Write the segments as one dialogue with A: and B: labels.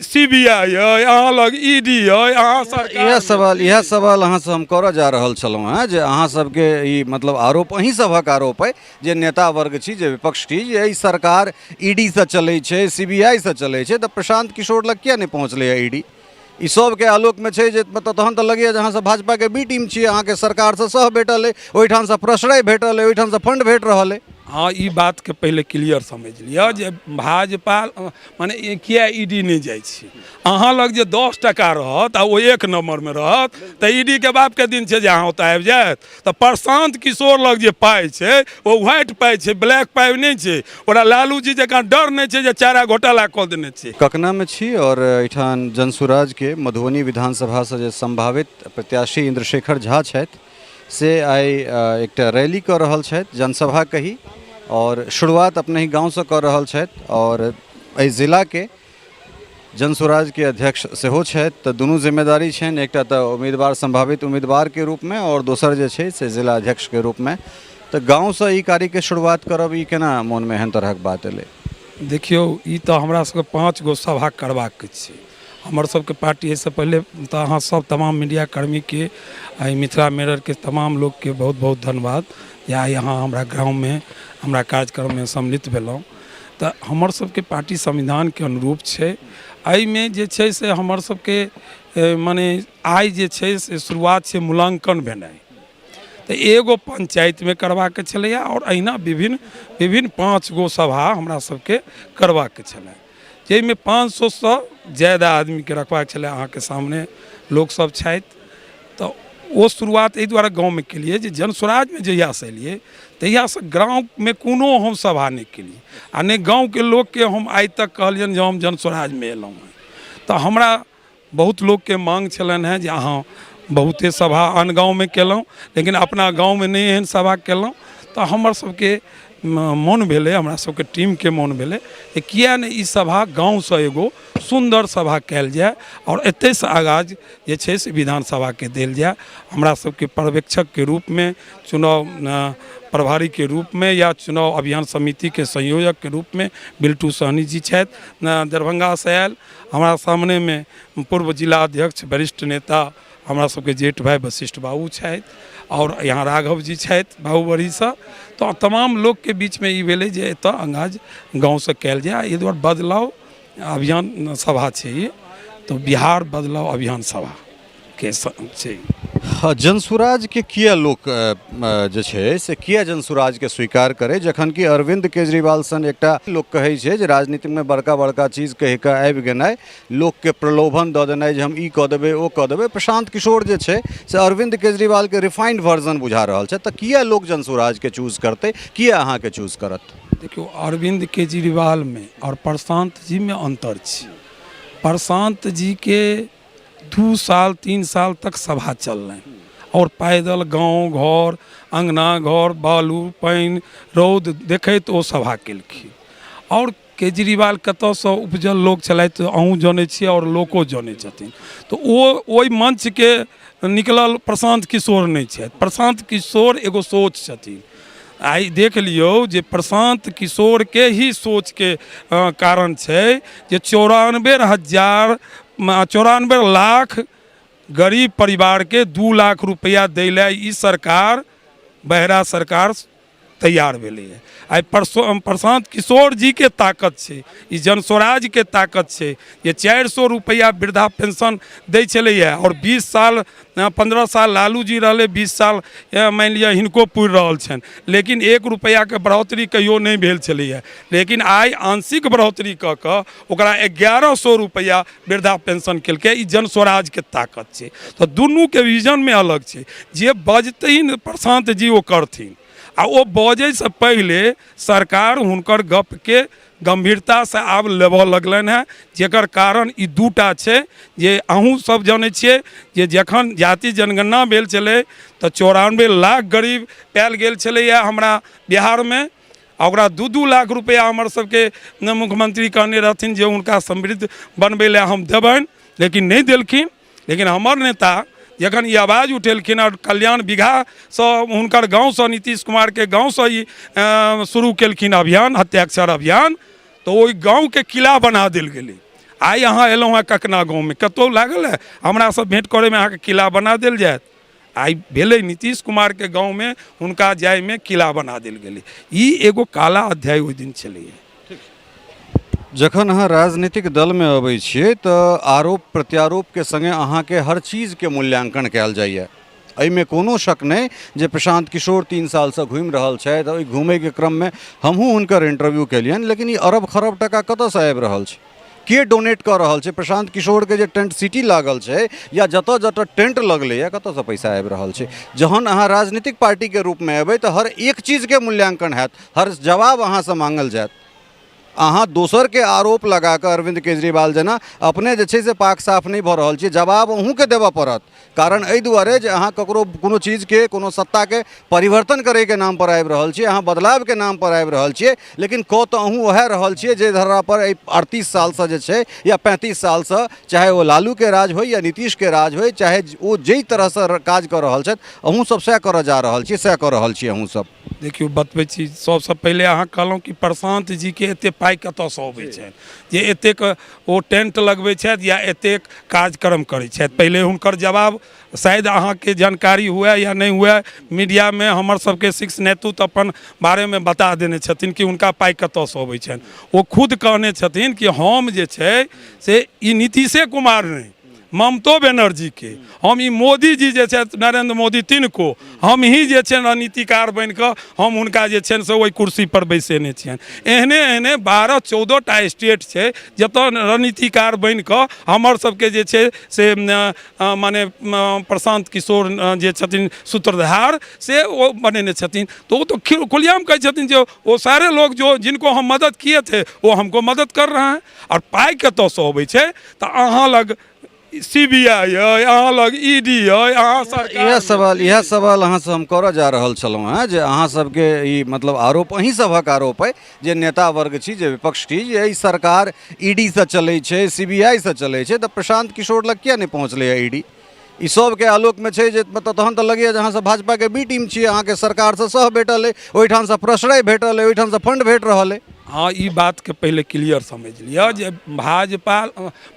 A: CBI है, अहाँ लग ED है, अहाँ सरकार
B: यह सवाल अहाँ से हम करऽ जा रहल छलहुँ हैं जे अहाँ सबके ई मतलब आरोप अहीं सभक आरोप है जे नेता वर्ग छी जे विपक्ष छी जे ई सरकार ED से चलै छै CBI से चलै छै तऽ प्रशांत किशोर लग किया नहीं पहुँचलै है ED? ई सबके आलोक में छै जे मतलब तहन तऽ लगैए जे अहाँ सब भाजपा के बी टीम छियै, अहाँके सरकार से सह भेटल है, ओहिठाम से प्रश्रय भेटल है, ओहिठाम से फंड भेट रहल है।
A: हाँ, ई बात के पहले क्लियर समझ लिया जे भाजपा माने किया ED नहीं जाइ छी। अहाँ लग जे 10 टका रहत आ वो 1 नंबर में रहत तो ED के बाप के दिन छै जे अहाँ ओतऽ आबि जायत। तो प्रशांत किशोर लग जे पाइ छै वो व्हाइट पाइ छै, ब्लैक पाइ नहीं छै। ओकरा लालू जी जकाँ डर नहीं छै जे चारा घोटाला कऽ देने छै।
B: ककना में छी और एठान जनसुराज के मधुबनी विधानसभा से जे संभावित प्रत्याशी इंद्रशेखर झा छथि से आइ एकटा रैली कर रहल छथि, जनसभा कही, और शुरुआत अपने ही गांव से कर रहल छथि और एहि जिला के जनसुराज के अध्यक्ष सेहो छथि। तऽ दुनू जिम्मेदारी छनि, एकटा तऽ उम्मीदवार संभावित उम्मीदवार के रूप में और दोसर जे छै से जिला अध्यक्ष के रूप में। तऽ गांव से ई कार्य के शुरुआत करब, ई केना मोन में एहन तरहक बात एलै?
A: देखियो, ई तो हमरा सबके 5 गो सभा करबाक छै। हमर सबके पार्टी से पहले तो अहाँ सब तमाम मीडिया कर्मी के मिथिला मिरर के तमाम लोग के बहुत बहुत धन्यवाद या यहाँ हमरा गाँव में हमरा कार्यक्रम में सम्मिलित भेलहुँ। तो हमर सबके पार्टी संविधान के अनुरूप छै। एहि में जे छै से हमर सबके माने आइ जे छै से शुरुआत छै मूल्यांकन भेनाइ। तो एगो पंचायत में करबाक छलैया और अहिना विभिन्न 5 गो सभा हमरा सबके करबाक छलै, जाहिमे 500 से ज़्यादा आदमी के रखबाक छलै। अहाँ के सामने लोग सब छथि। तो वो शुरुआत एहि दुआरे गाँव में केलिए जे जनसुराज में जहिया से एलिए तहिया से गाँव में कोनो हम सभा नहीं केलिए आ नहीं गाँव के लोग के हम आइ तक कहलियन जे हम जनसुराज में एलहुँ हैं। तो हमरा बहुत लोग के मांग छलन है जे अहाँ बहुते सभा आन गाँव में केलहुँ लेकिन अपना गाँव में नहीं एहन सभा केलहुँ। तो हमर सबके मन भेलै, हमरा सबके टीम के मन भेलै कि किया नहीं ई सभा गाँव से एगो सुंदर सभा कैल जाए और एते से आगाज जे छै से विधानसभा के देल जाए। हमरा सबके पर्यवेक्षक के रूप में, चुनाव प्रभारी के रूप में या चुनाव अभियान समिति के संयोजक के रूप में बिल्टू सहनी जी छथि दरभंगा से आयल। हमारा सामने में पूर्व जिला अध्यक्ष वरिष्ठ नेता हमरा सबके जेठ भाई वशिष्ठ बाबू छथि और यहाँ राघव जी छथि बाबूबड़ी से। तो तमाम लोग के बीच में ई भेलै जे एतऽ अंगाज गाँव से कैल जाए। ये द्वारा बदलाव अभियान सभा छै ये, तो बिहार बदलाव अभियान सभा के छै।
B: जनसुराज के किया लोक जे छै से किया जनसुराज के स्वीकार करे, जखन कि अरविंद केजरीवाल सन एकटा लोक कहै छै जे राजनीति में बड़का बड़का चीज कहि कऽ आबि गेनाइ, लोक के प्रलोभन दऽ देनाइ जे हम ई कऽ देबै ओ कऽ देबै। प्रशांत किशोर जे छै से अरविंद केजरीवाल के रिफाइंड वर्जन बुझा रहल छै। तऽ किया लोक जनसुराज के चूज करतै, किया अहाँ के चूज करत?
A: देखियो, अरविंद केजरीवाल में और प्रशांत जी में अंतर छै। प्रशांत जी के 2 साल 3 साल तक सभा चललै और पैदल गांव घर अंगना घर बालू पानि रौद देखैत ओ सभा केलखिन। और केजरीवाल कतऽ सँ उपजल लोक छलथि अहूँ जानै छियै और लोको जानै छथिन। तो ओहि मंच के निकलल प्रशांत किशोर नहीं छथि। प्रशांत किशोर एगो सोच छथिन। आई देख लियो जे प्रशांत किशोर के ही सोच के कारण छै जे 94 लाख गरीब परिवार के 2 लाख रुपया दै ले ई सरकार बहरा सरकार तैयार भेलै है। आई प्रशांत किशोर जी के ताकत छै, ई जनस्वराज के ताकत छै जे 400 रुपया वृद्धा पेंशन दै छलैया और 20 साल 15 साल लालू जी रहले, 20 साल मान लिया हिनको पुरि रहल छनि, लेकिन 1 रुपया के बढ़ोतरी कहियो नहीं भेल छलैया। लेकिन आई आंशिक बढ़ोतरी कऽ कऽ ओकरा 1100 रुपया वृद्धा पेंशन केलकै। ई जनस्वराज के ताकत छै। तो दुनू के विजन में अलग छै। जे बजथिन प्रशांत जी ओ करथिन आ ओ बजै से पहले सरकार हुनकर गप के गंभीरता से आब लेबऽ लगलनि हैं, जेकर कारण ई 2टा छै जे अहूँ सब जानै छियै जे जखन जाति जनगणना भेल छलै तऽ 94 लाख गरीब पायल गेल छलैया हमरा बिहार में। ओकरा 2-2 लाख रुपया हमर सबके मुख्यमंत्री कहने रहथिन जे हुनका समृद्ध बनबै लए हम देबनि, लेकिन नहीं देलखिन। लेकिन हमर नेता जखन ई आवाज़ उठेलखिन और कल्याण बिघा से हुनकर गाँव से नीतीश कुमार के गाँव से ही शुरू केलखिन अभियान हत्याक्षर अभियान, तो ओहि गाँव के किला बना देल गेलै आइ अहाँ एलहुँ हेँ ककना गाँवमे कतहु लागल है हमरासँ भेँट करैमे अहाँके किला बना देल जायत। आइ भेलै नीतीश कुमारके गाँवमे हुनका जायमे किला बना देल गेलै। ई एगो काला अध्याय ओहि दिन छलैए।
B: जखन अहाँ राजनीतिक दलमे अबै छियै तऽ आरोप प्रत्यारोपके सङ्गे अहाँके हर चीजके मूल्यांकन कयल जाइए। एहिमे कोनो शक नहीं जे प्रशांत किशोर 3 सालसँ घूमि रहल छथि। ओहि घूमैके क्रममे हमहूँ हुनकर इंटरव्यू केलियनि, लेकिन ई अरब खरब टका कतऽसँ आबि रहल छै, के डोनेट कऽ रहल छै? प्रशांत किशोरके जे टेंट सिटी लागल छै या जतऽ जतऽ टेंट लगलैए कतऽसँ पैसा आबि रहल छै? जहन अहाँ राजनीतिक पार्टीके रूपमे एबै तऽ हर एक चीजके मूल्यांकन हैत, हर जवाब अहाँसँ मांगल जायत। अहाँ दोसर के आरोप लगा कऽ अरविंद केजरीवाल जेना अपने जे छै से पाक साफ नहीं भऽ रहल छियै, जवाब अहूँके देबऽ पड़त। कारण एहि दुआरे जे अहाँ ककरो कोनो चीजके कोनो सत्ताके परिवर्तन करैके नाम पर आबि रहल छियै, अहाँ बदलावके नाम पर आबि रहल छियै, लेकिन कऽ तऽ अहूँ वएह रहल छियै जे धरा पर 38 सालसँ जे छै या 35 सालसँ, चाहे ओ लालूके राज होइ या नीतीशके राज होइ, चाहे ओ जाहि तरहसँ काज कऽ रहल छथि अहूँ सब सएह करऽ जा रहल छियै, सएह कऽ रहल छियै अहूँ सब।
A: देखियौ बतबै छी, सबसँ पहिले अहाँ कहलहुँ कि प्रशांत जीके एतेक पाइ कतऽसँ अबै छनि जे एतेक ओ टेंट लगबै छथि या एतेक कार्यक्रम करै छथि। पहिले हुनकर जवाब शायद अहाँके जानकारी हुए या नहीं हुए, मीडियामे हमर सबके शीर्ष नेतृत्व अपन बारेमे बता देने छथिन कि हुनका पाइ कतऽसँ अबै छनि। ओ खुद कहने छथिन कि हम जे छै से ई नीतीशे कुमार नहीं, ममतो बनर्जी के, हम ई मोदी जी जे छथि नरेंद्र मोदी तिनको हम ही जे छै रणनीतिकार बनि कऽ हम हुनका जे छनि से ओहि कुर्सी पर बैसेने छियनि। एहने एहने 12-14 टा स्टेट छै जतऽ रणनीतिकार बनि कऽ हमर सबके जे छै से माने प्रशांत किशोर जे छथिन सूत्रधार से वो बनेने छथिन। तो वो तो खुलेआम कहै छथिन जो वो सारे लोग जो जिनको हम मदद किए थे वो हमको मदद कर रहे हैं। और पाइ कतऽसँ अबै छै तऽ अहाँ लग CBI है, अहाँ लग ED है, अहाँ सरकार
B: इएह सवाल अहाँसँ हम करऽ जा रहल छलहुँ हेँ जे अहाँ सबके ई मतलब आरोप अहीं सभक आरोप अइ जे नेता वर्ग छी, जे विपक्ष छी, जे ई सरकार ED सँ चलै छै, CBI सँ चलै छै, तऽ प्रशांत किशोर लग किया नहि पहुँचलैए ED? ई सबके आलोकमे छै जे मतलब तहन तऽ लगैए जे अहाँसब भाजपाके बी टीम छियै, अहाँके सरकारसँ सह भेटल अइ, ओहिठामसँ प्रश्रय भेटल अइ, ओहिठामसँ फंड भेट रहल अइ।
A: हाँ, ई बातके पहिले क्लियर समझ लिअ जे भाजपा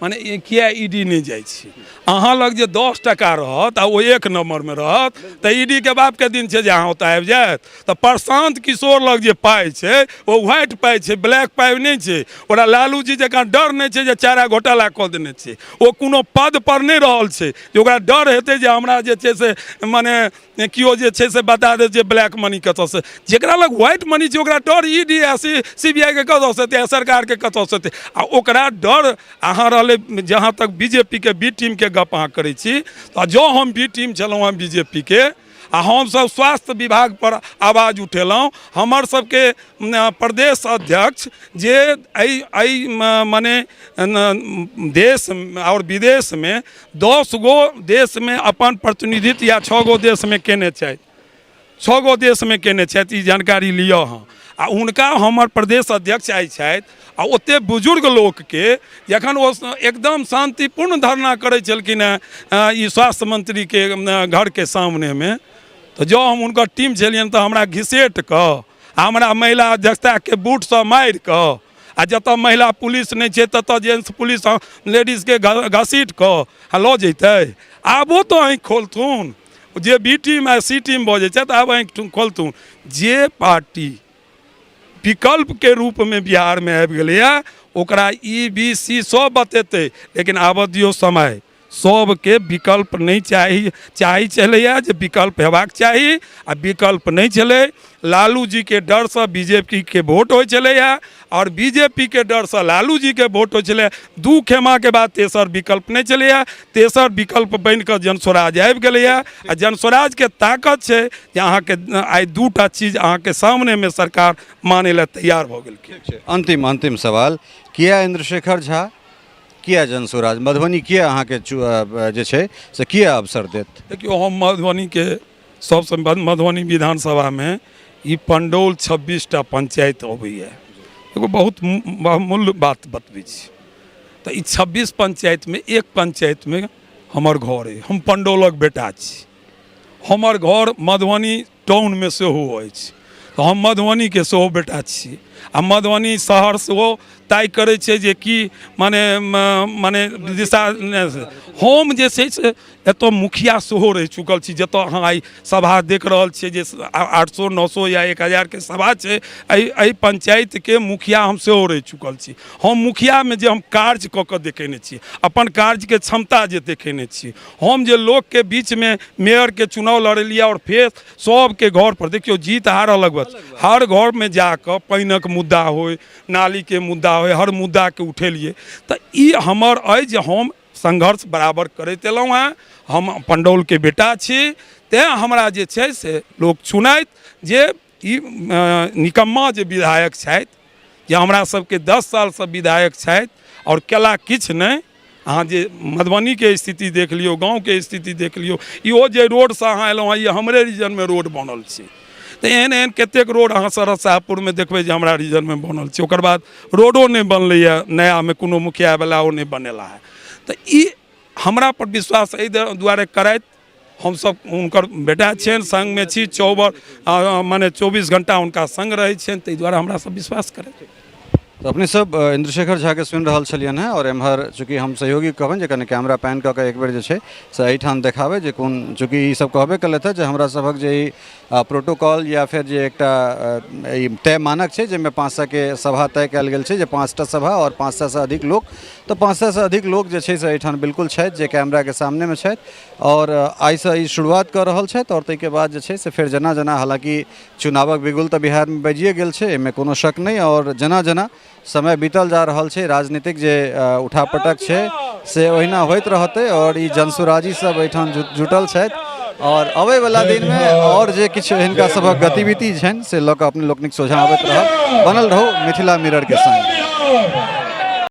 A: माने किया ED नहीं जाइ छै। अहाँ लग जे 10 टका रहत आ ओ 1 नंबरमे रहत तऽ ED के बापके दिन छै जे अहाँ ओतऽ आबि जायत। तऽ प्रशांत किशोर लग जे पाइ छै ओ व्हाइट पाइ छै, ब्लैक पाइ नहीं छै। ओकरा लालू जी जकाँ डर नहीं छै जे चारा घोटाला कऽ देने छै, ओ कोनो पद पर नहीं रहल छै जे ओकरा डर हेतै जे हमरा जे छै से माने केओ जे छै से बता दे जे ब्लैक मनी कतऽसँ। जेकरा लग व्हाइट मनी छै ओकरा डर ED आ CBI के कतऽसँ हेतै, सरकारके कतऽसँ हेतै? आ ओकरा डर अहाँ रहलै जहाँ तक BJP के बी टीमके गप अहाँ करै छी तऽ जँ हम बी टीम छलहुँ हँ BJP के आ हमसब स्वास्थ्य विभाग पर आवाज उठेलहुँ, हमर सबके प्रदेश अध्यक्ष जे एहि माने देश और विदेश में 10 गो देश में अपन प्रतिनिधित्व या 6 गो देश में केने छथि, 6 गो देश में केने छथि, ई जानकारी लिअ। हाँ, आ हुनका हमर प्रदेश अध्यक्ष आइ छथि आ ओते बुजुर्ग लोकके जखन ओ एकदम शांतिपूर्ण धरना करै छलखिन हेँ ई स्वास्थ्य मंत्रीके घरके सामनेमे, तऽ जँ हम हुनकर टीम छलियनि तऽ हमरा घिसेट कऽ, हमरा महिला अध्यक्षताके बूटसँ मारि कऽ, आ जतऽ महिला पुलिस नहीं छै ततऽ जेंट्स पुलिस लेडीजके घसीट कऽ लऽ जैतै। आबो तऽ आँखि खोलथुन, जे बी टीम आ सी टीम बजै छथि आब आँखि खोलथुन। जे पार्टी विकल्प के रूप में बिहार में आबि गेलैए ओकरा EBC सब बतेतै, लेकिन आबऽ दियौ समय। सबके विकल्प नहीं चाही छलैए जे विकल्प हेबाक चाही, आ विकल्प नहीं छलै। लालू जी के डर से BJP के वोट होइ छलैए और BJP के डर से लालू जी के वोट होइ छलै। 2 खेमा के बाद तेसर विकल्प नहीं छलैए। तेसर विकल्प बनि कऽ जनस्वराज आबि गेलैए आ जनस्वराज के ताकत छै जे अहाँके आइ 2टा चीज अहाँके सामने में सरकार मानै लए तैयार भऽ गेलखिन।
B: अंतिम सवाल, किया इंद्रशेखर झा, किया जनस्वराज, मधुबनी किया अहाँके जे छै से किया अवसर देत? देखियौ,
A: हम मधुबनीके सबसँ मधुबनी विधानसभामे ई पंडौल 26टा पंचायत अबैए। एगो बहुत मूल्य बात बतबै छी तऽ ई 26 पंचायतमे एक पंचायतमे हमर घर अइ, हम पंडौलक बेटा छी, हमर घर मधुबनी टाउनमे सेहो अछि। तऽ हम मधुबनीके सेहो बेटा छी आ मधुबनी शहर सेहो तय करै छै जे कि मने दिशा हम जे छै से एतऽ मुखिया सेहो रहि चुकल छी, जतऽ अहाँ आइ सभा देख रहल छियै जे 800 900 या 1000 के सभा छै, एहि पंचायतके मुखिया हम सेहो रहि चुकल छी। हम मुखियामे जे हम कार्य कऽ कऽ देखेने छी, अपन कार्यके क्षमता जे देखेने छी, हम जे लोकके बीचमे मेयरके चुनाव लड़ेलिए और फेर सबके घर पर देखियौ जीत हार अलग बात, हर घर में जाकर पानिक मुद्दा हो, नाली के मुद्दा हो, हर मुद्दा के उठेलिए। तो ई हमर अइ जे हम संघर्ष बराबर करैत एलहुँ हैं। हम पंडौल के बेटा छी, तेँ हमरा जे छै से लोक चुनैत जे ई निकम्मा जे विधायक छथि, जे हमरा सबके 10 साल से विधायक छथि और केला किछु नहि। अहाँ जे मधुबनीके स्थिति देख लियौ, गाँवके स्थिति देख लियौ, इहो जे रोडसँ अहाँ एलहुँ हैं, ई हमरे रीजनमे रोड बनल छै। तऽ एहन एहन कतेक रोड अहाँ सरस शाहपुरमे देखबै जे हमरा रीजनमे बनल छै, ओकर बाद रोडो नहि बनलैए नयामे, कोनो मुखिया वाला ओ नहि बनेला है। तऽ ई हमरा पर विश्वास एहि दुआरे करैत, हमसब हुनकर बेटा छियनि, संगमे छी, 24 घंटा हुनका संग रहै छियनि, ताहि दुआरे हमरा सब विश्वास करैत।
B: तो अपने सब इंद्रशेखर झा के सुनि रहल छलियन हैं और एम्हर चूँकि हम सहयोगी कहबनि जे कनि कैमरा पैन कऽ के एक बेर जे छै से एहिठाम देखाबै जे कोन, चूँकि ई सब कहबे कलथि है जे हमरा सभक जे ई प्रोटोकॉल या फिर जे एकटा ई तय मानक छै जाहिमे 500 के सभा तय कयल गेल छै, जे 5टा सभा और 500 से अधिक लोग, तो 500 से अधिक लोग जे छै से एहिठाम बिल्कुल छथि जे कैमरा के सामने में छथि और आइसँ ई शुरुआत कऽ रहल छथि। और ताहिके बाद जे छै से फेर जेना जेना, हालांकि चुनावक बिगुल तऽ बिहारमे बजिए गेल छै, एहिमे कोनो शक नहीं, और जेना जेना समय बीतल जा रहल छै, राजनीतिक जे उठापटक छै से ओहिना होइत रहतै और ई जनसुराजी सब एहिठाम जुटल छथि और अबै वाला दिन में और जे किछु हिनका सभक गतिविधि छनि से लऽ कऽ अपने लोकनिक सोझा आबैत रहब। बनल रहू मिथिला मिरर के संग।